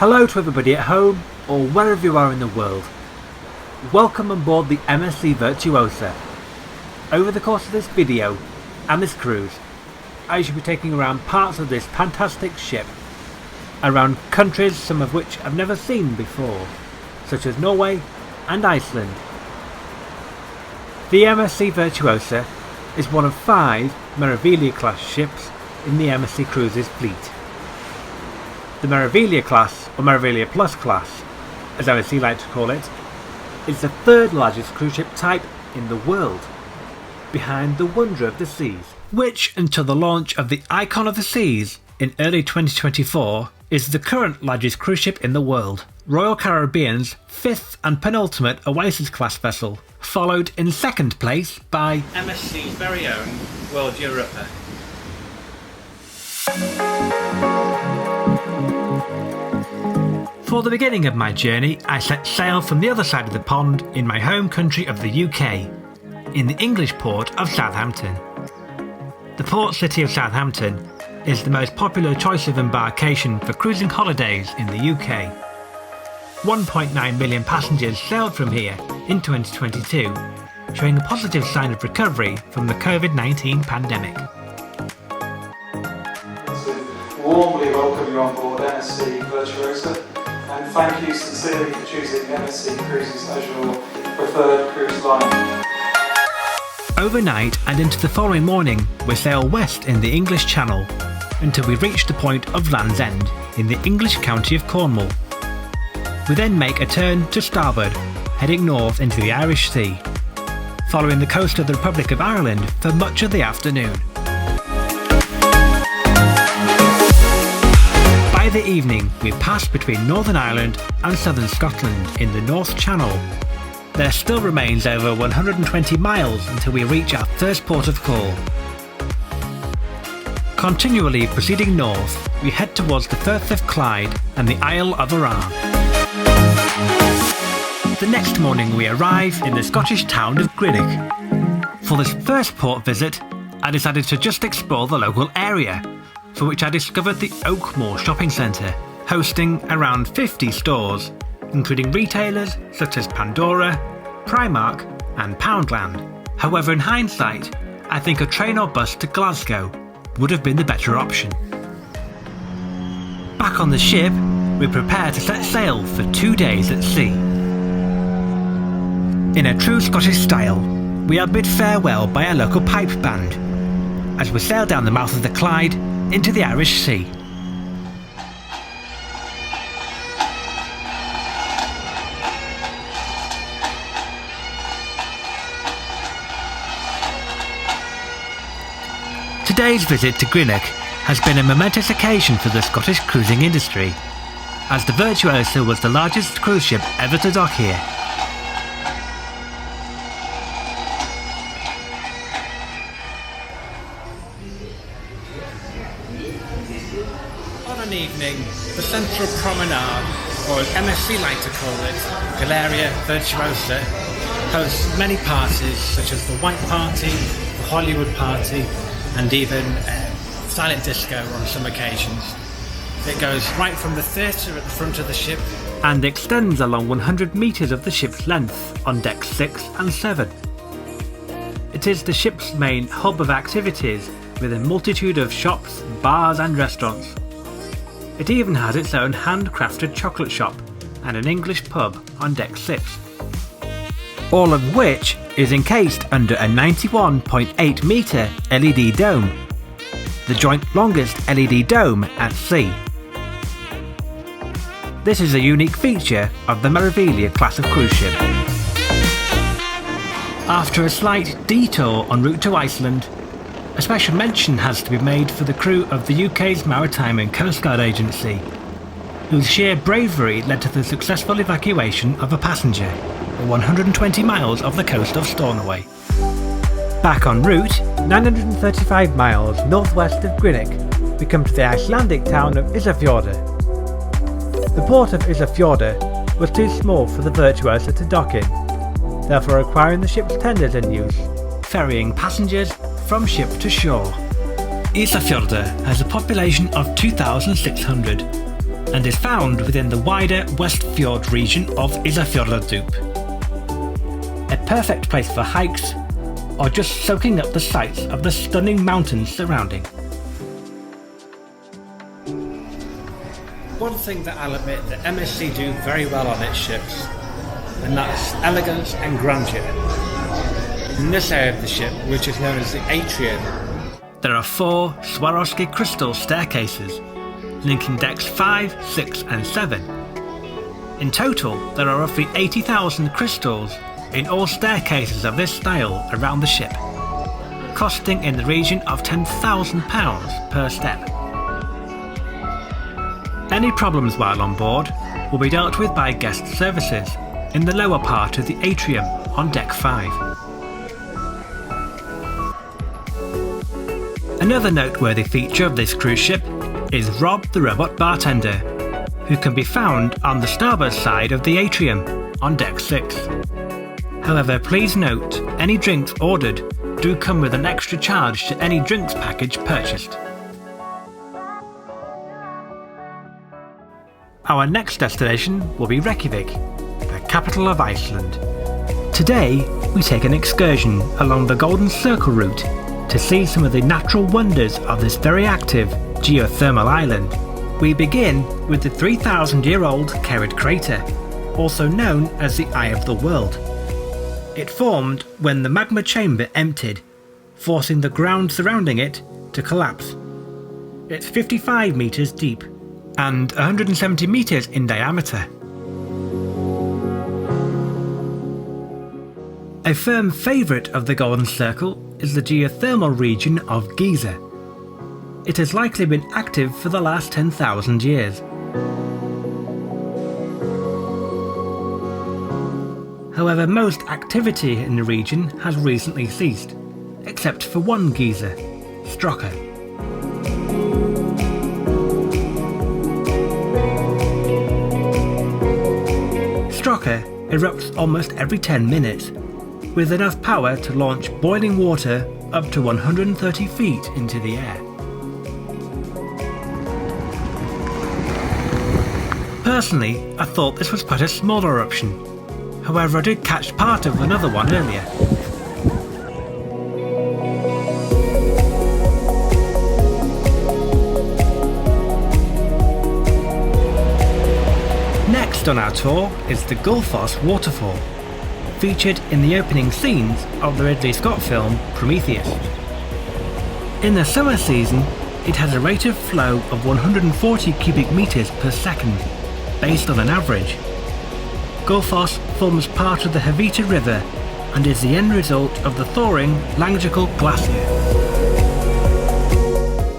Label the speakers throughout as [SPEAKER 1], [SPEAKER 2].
[SPEAKER 1] Hello to everybody at home or wherever you are in the world. Welcome on board the MSC Virtuosa. Over the course of this video and this cruise, I shall be taking around parts of this fantastic ship, around countries some of which I've never seen before, such as Norway and Iceland. The MSC Virtuosa is one of 5 Meraviglia class ships in the MSC Cruises fleet. The Meraviglia class, or Meraviglia Plus class, as MSC like to call it, is the 3rd largest cruise ship type in the world, behind the Wonder of the Seas, which until the launch of the Icon of the Seas in early 2024 is the current largest cruise ship in the world. Royal Caribbean's 5th and penultimate Oasis class vessel, followed in 2nd place by MSC's very own World Europa. For the beginning of my journey, I set sail from the other side of the pond in my home country of the UK, in the English port of Southampton. The port city of Southampton is the most popular choice of embarkation for cruising holidays in the UK. 1.9 million passengers sailed from here in 2022, showing a positive sign of recovery from the COVID-19 pandemic.
[SPEAKER 2] To warmly welcome you on board MSC Virtuosa, and thank you sincerely for choosing MSC Cruises as your preferred cruise line.
[SPEAKER 1] Overnight and into the following morning, we sail west in the English Channel until we reach the point of Land's End in the English county of Cornwall. We then make a turn to starboard, heading north into the Irish Sea, following the coast of the Republic of Ireland for much of the afternoon. By the evening, we passed between Northern Ireland and southern Scotland in the North Channel. There still remains over 120 miles until we reach our first port of call. Continually proceeding north, we head towards the Firth of Clyde and the Isle of Arran. The next morning we arrive in the Scottish town of Greenock. For this first port visit, I decided to just explore the local area, for which I discovered the Oakmoor shopping centre, hosting around 50 stores, including retailers such as Pandora, Primark and Poundland. However, in hindsight, I think a train or bus to Glasgow would have been the better option. Back on the ship, we prepare to set sail for 2 days at sea. In a true Scottish style, we are bid farewell by a local pipe band as we sail down the mouth of the Clyde into the Irish Sea. Today's visit to Greenock has been a momentous occasion for the Scottish cruising industry, as the Virtuosa was the largest cruise ship ever to dock here. On an evening, the central promenade, or as MSC like to call it, Galeria Virtuosa, hosts many parties such as the White Party, the Hollywood Party, and even silent disco on some occasions. It goes right from the theatre at the front of the ship and extends along 100 metres of the ship's length on decks 6 and 7. It is the ship's main hub of activities with a multitude of shops, bars and restaurants. It even has its own handcrafted chocolate shop and an English pub on deck 6. All of which is encased under a 91.8 metre LED dome, the joint longest LED dome at sea. This is a unique feature of the Meraviglia class of cruise ship. After a slight detour en route to Iceland, a special mention has to be made for the crew of the UK's Maritime and Coast Guard Agency, whose sheer bravery led to the successful evacuation of a passenger 120 miles off the coast of Stornoway. Back en route, 935 miles northwest of Greenock, we come to the Icelandic town of Ísafjörður. The port of Ísafjörður was too small for the Virtuosa to dock in, therefore requiring the ship's tenders in use, ferrying passengers from ship to shore. Ísafjörður has a population of 2,600, and is found within the wider Westfjord region of Isafjordardup. A perfect place for hikes, or just soaking up the sights of the stunning mountains surrounding. One thing that I'll admit that MSC do very well on its ships, and that's elegance and grandeur. In this area of the ship, which is known as the atrium, there are 4 Swarovski crystal staircases, linking decks 5, 6 and 7. In total, there are roughly 80,000 crystals in all staircases of this style around the ship, costing in the region of £10,000 per step. Any problems while on board will be dealt with by guest services in the lower part of the atrium on deck 5. Another noteworthy feature of this cruise ship is Rob the Robot Bartender, who can be found on the starboard side of the atrium on deck 6. However, please note, any drinks ordered do come with an extra charge to any drinks package purchased. Our next destination will be Reykjavik, the capital of Iceland. Today, we take an excursion along the Golden Circle route to see some of the natural wonders of this very active geothermal island. We begin with the 3,000-year-old Kerrid crater, also known as the Eye of the World. It formed when the magma chamber emptied, forcing the ground surrounding it to collapse. It's 55 metres deep and 170 metres in diameter. A firm favourite of the Golden Circle is the geothermal region of Giza. It has likely been active for the last 10,000 years. However, most activity in the region has recently ceased, except for one geyser, Strokka. Strokka erupts almost every 10 minutes, with enough power to launch boiling water up to 130 feet into the air. Personally, I thought this was quite a small eruption. However, I did catch part of another one earlier. Next on our tour is the Gullfoss waterfall, featured in the opening scenes of the Ridley Scott film Prometheus. In the summer season, it has a rate of flow of 140 cubic metres per second, based on an average. Gullfoss forms part of the Havita River and is the end result of the thawing Langjökull Glacier.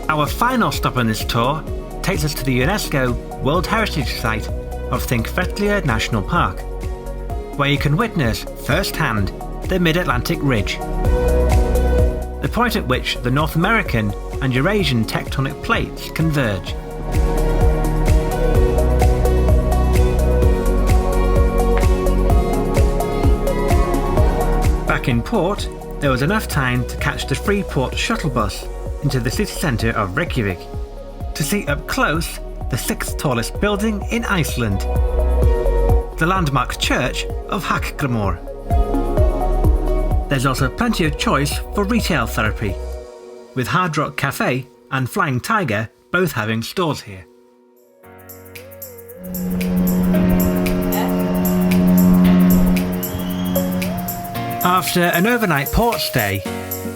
[SPEAKER 1] Our final stop on this tour takes us to the UNESCO World Heritage Site of Thingvellir National Park, where you can witness firsthand the Mid-Atlantic Ridge, the point at which the North American and Eurasian tectonic plates converge. Back in port, there was enough time to catch the Freeport shuttle bus into the city centre of Reykjavik to see up close the 6th tallest building in Iceland, the landmark church of Hallgrímur. There's also plenty of choice for retail therapy, with Hard Rock Cafe and Flying Tiger both having stores here. After an overnight port stay,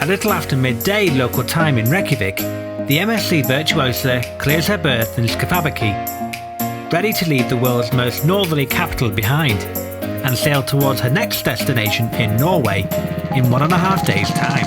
[SPEAKER 1] a little after midday local time in Reykjavik, the MSC Virtuosa clears her berth in Skipabaki, ready to leave the world's most northerly capital behind and sail towards her next destination in Norway in 1.5 days' time.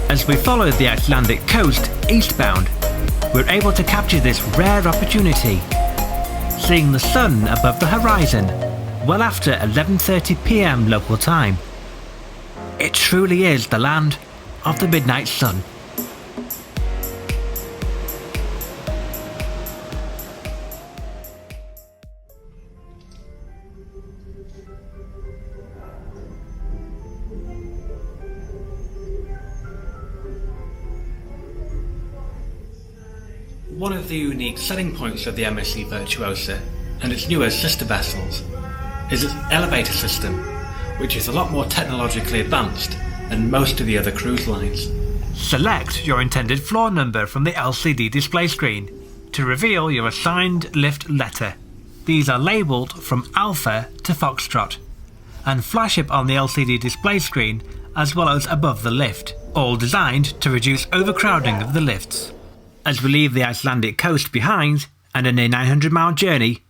[SPEAKER 1] As we followed the Icelandic coast eastbound, we were able to capture this rare opportunity, seeing the sun above the horizon well after 11:30 PM local time. It truly is the land of the midnight sun. One of the unique selling points of the MSC Virtuosa and its newer sister vessels is its elevator system, which is a lot more technologically advanced than most of the other cruise lines. Select your intended floor number from the LCD display screen to reveal your assigned lift letter. These are labelled from Alpha to Foxtrot and flash up on the LCD display screen as well as above the lift, all designed to reduce overcrowding of the lifts. As we leave the Icelandic coast behind and in a 900-mile journey,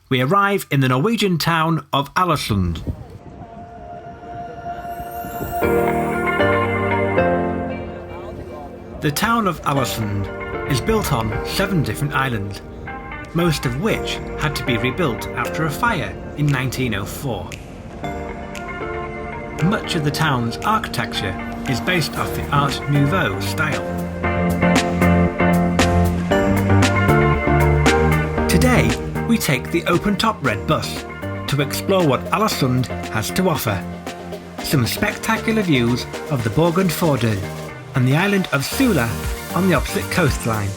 [SPEAKER 1] we arrive in the Norwegian town of Alesund. The town of Alesund is built on 7 different islands, most of which had to be rebuilt after a fire in 1904. Much of the town's architecture is based off the Art Nouveau style. Today, we take the open-top red bus to explore what Alesund has to offer. Some spectacular views of the Borgundfjorden and the island of Sula on the opposite coastline.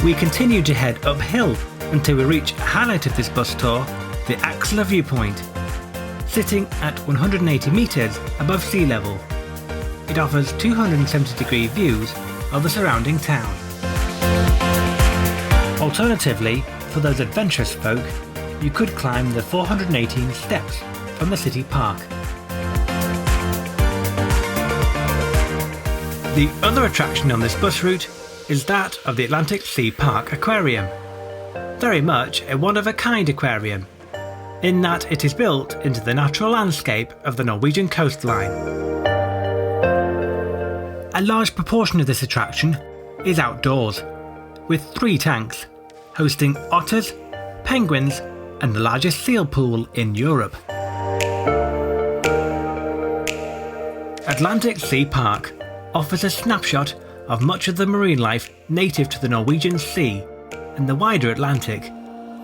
[SPEAKER 1] We continue to head uphill until we reach a highlight of this bus tour, the Axla viewpoint. Sitting at 180 metres above sea level, it offers 270-degree views of the surrounding town. Alternatively, for those adventurous folk, you could climb the 418 steps from the city park. The other attraction on this bus route is that of the Atlantic Sea Park Aquarium. Very much a one-of-a-kind aquarium, in that it is built into the natural landscape of the Norwegian coastline. A large proportion of this attraction is outdoors, with 3 tanks, hosting otters, penguins and the largest seal pool in Europe. Atlantic Sea Park offers a snapshot of much of the marine life native to the Norwegian Sea and the wider Atlantic,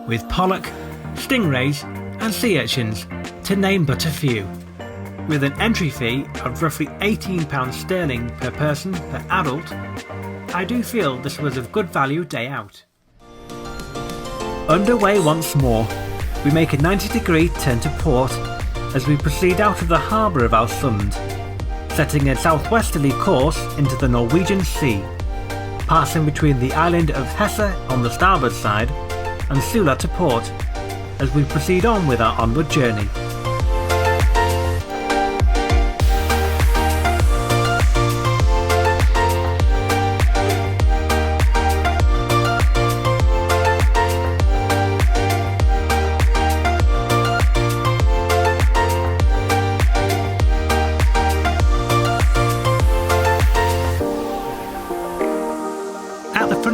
[SPEAKER 1] with pollock, stingrays and sea urchins, to name but a few. With an entry fee of roughly £18 sterling per person per adult, I do feel this was of good value day out. Underway once more, we make a 90-degree turn to port as we proceed out of the harbour of Alesund, setting a southwesterly course into the Norwegian Sea, passing between the island of Hesse on the starboard side and Sula to port as we proceed on with our onward journey.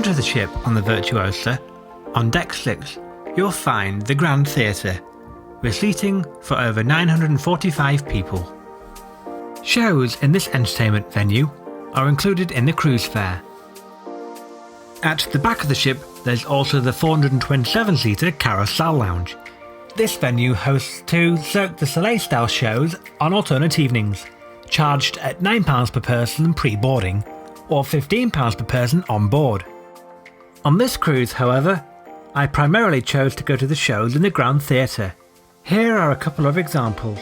[SPEAKER 1] Of the ship on the Virtuosa, on deck 6, you'll find the Grand Theatre, with seating for over 945 people. Shows in this entertainment venue are included in the cruise fare. At the back of the ship, there's also the 427-seater Carousel Lounge. This venue hosts 2 Cirque du Soleil style shows on alternate evenings, charged at £9 per person pre-boarding, or £15 per person on board. On this cruise, however, I primarily chose to go to the shows in the Grand Theatre. Here are a couple of examples.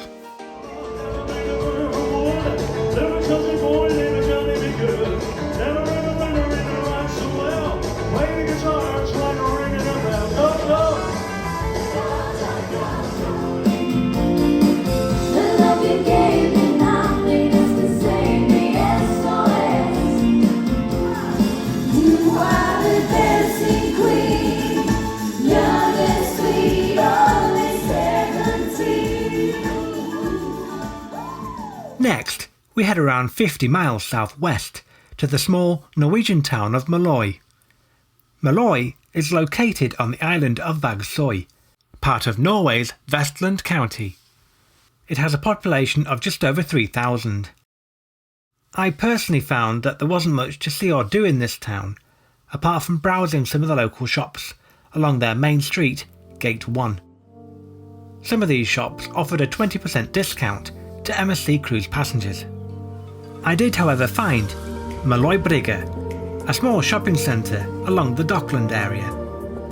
[SPEAKER 1] Next, we head around 50 miles southwest to the small Norwegian town of Moløy. Moløy is located on the island of Vagsøy, part of Norway's Vestland County. It has a population of just over 3,000. I personally found that there wasn't much to see or do in this town, apart from browsing some of the local shops along their main street, Gate 1. Some of these shops offered a 20% discount to MSC cruise passengers. I did however find LYCKEBORN, a small shopping centre along the Dockland area,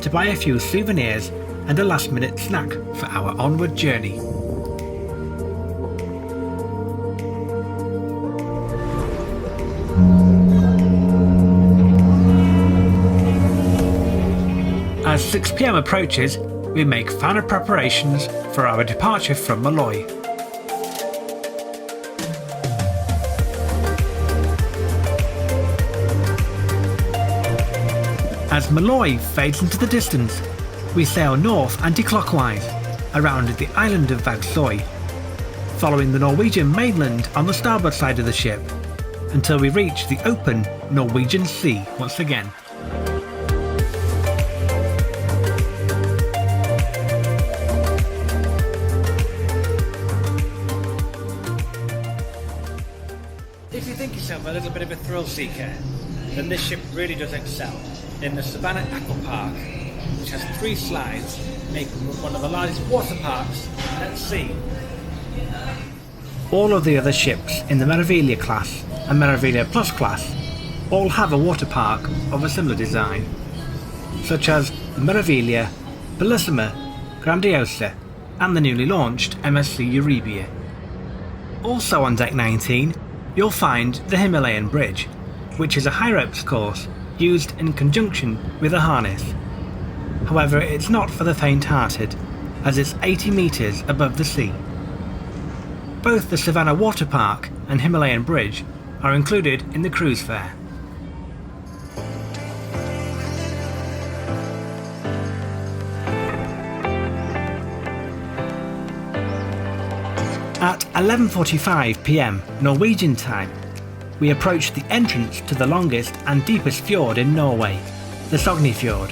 [SPEAKER 1] to buy a few souvenirs and a last-minute snack for our onward journey. As 6 PM approaches, we make final preparations for our departure from Malloy. As Malloy fades into the distance, we sail north anti-clockwise around the island of Waesto, following the Norwegian mainland on the starboard side of the ship, until we reach the open Norwegian Sea once again. If you think yourself a little bit of a thrill seeker, then this ship really does excel in the Savannah Aqua Park, which has 3 slides, making it one of the largest water parks at sea. All of the other ships in the Meraviglia class and Meraviglia Plus class all have a water park of a similar design, such as the Meraviglia, Bellissima, Grandiosa and the newly launched MSC Eurybia. Also on Deck 19, you'll find the Himalayan Bridge, which is a high ropes course used in conjunction with a harness. However, it's not for the faint-hearted, as it's 80 metres above the sea. Both the Savannah Water Park and Himalayan Bridge are included in the cruise fare. At 11:45 PM Norwegian time, we approach the entrance to the longest and deepest fjord in Norway, the Sognefjord.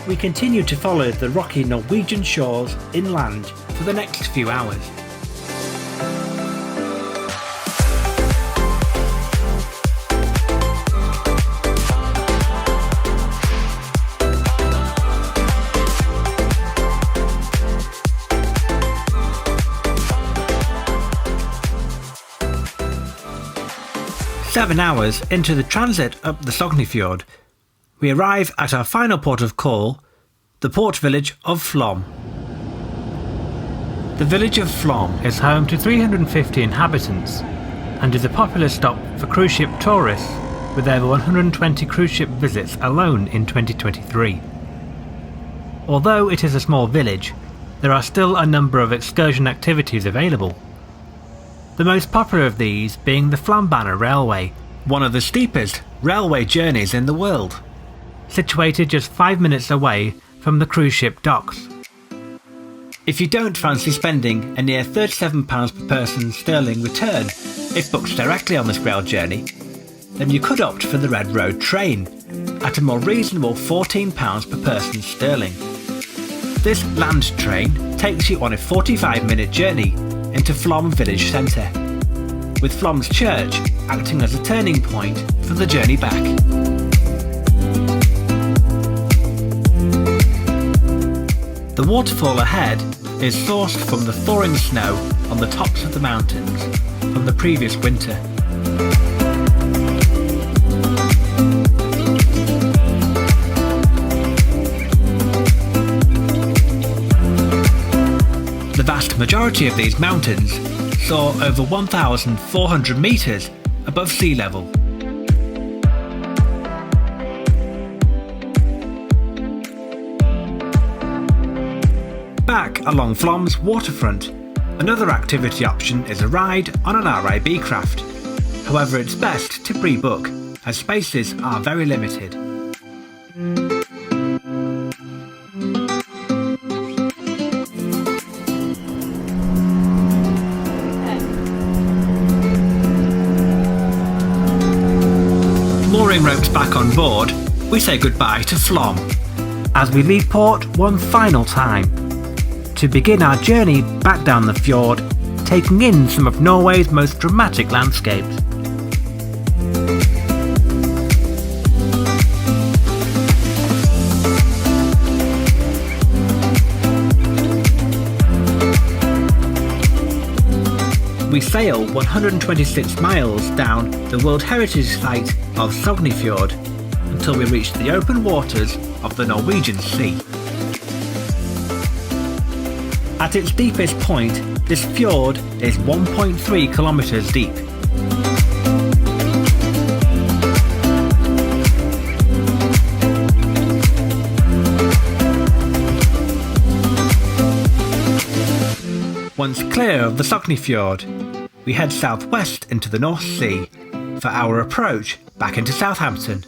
[SPEAKER 1] We continue to follow the rocky Norwegian shores inland for the next few hours. Seven hours into the transit up the Sognefjord, we arrive at our final port of call, the port village of Flåm. The village of Flåm is home to 350 inhabitants and is a popular stop for cruise ship tourists, with over 120 cruise ship visits alone in 2023. Although it is a small village, there are still a number of excursion activities available. The most popular of these being the Flambanna Railway, one of the steepest railway journeys in the world, situated just 5 minutes away from the cruise ship docks. If you don't fancy spending a near £37 per person sterling return if booked directly on this rail journey, then you could opt for the Red Road train at a more reasonable £14 per person sterling. This land train takes you on a 45-minute journey into Flåm village centre, with Flåm's church acting as a turning point for the journey back. The waterfall ahead is sourced from the thawing snow on the tops of the mountains from the previous winter. The vast majority of these mountains soar over 1,400 metres above sea level. Back along Flåm's waterfront, another activity option is a ride on an RIB craft. However, it's best to pre-book, as spaces are very limited. mooring ropes back on board, we say goodbye to Flom, as we leave port one final time, to begin our journey back down the fjord, taking in some of Norway's most dramatic landscapes. We sail 126 miles down the World Heritage Site of Sognefjord until we reach the open waters of the Norwegian Sea. At its deepest point, this fjord is 1.3 kilometers deep. Once clear of the Sognefjord, we head southwest into the North Sea for our approach back into Southampton.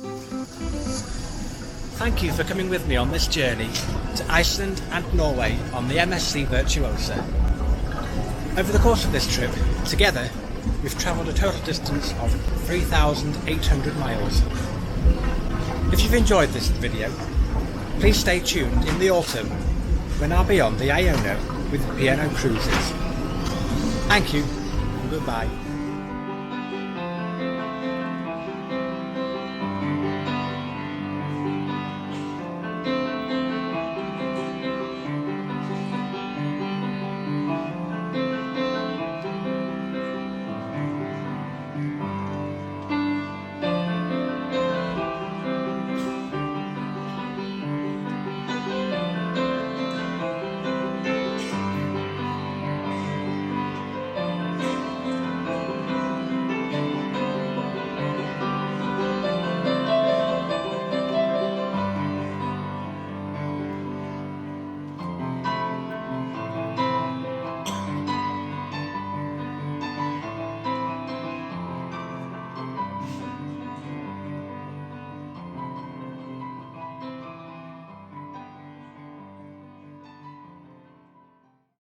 [SPEAKER 1] Thank you for coming with me on this journey to Iceland and Norway on the MSC Virtuosa. Over the course of this trip, together, we've travelled a total distance of 3,800 miles. If you've enjoyed this video, please stay tuned in the autumn when I'll be on the Iono with P&O Cruises. Thank you and goodbye.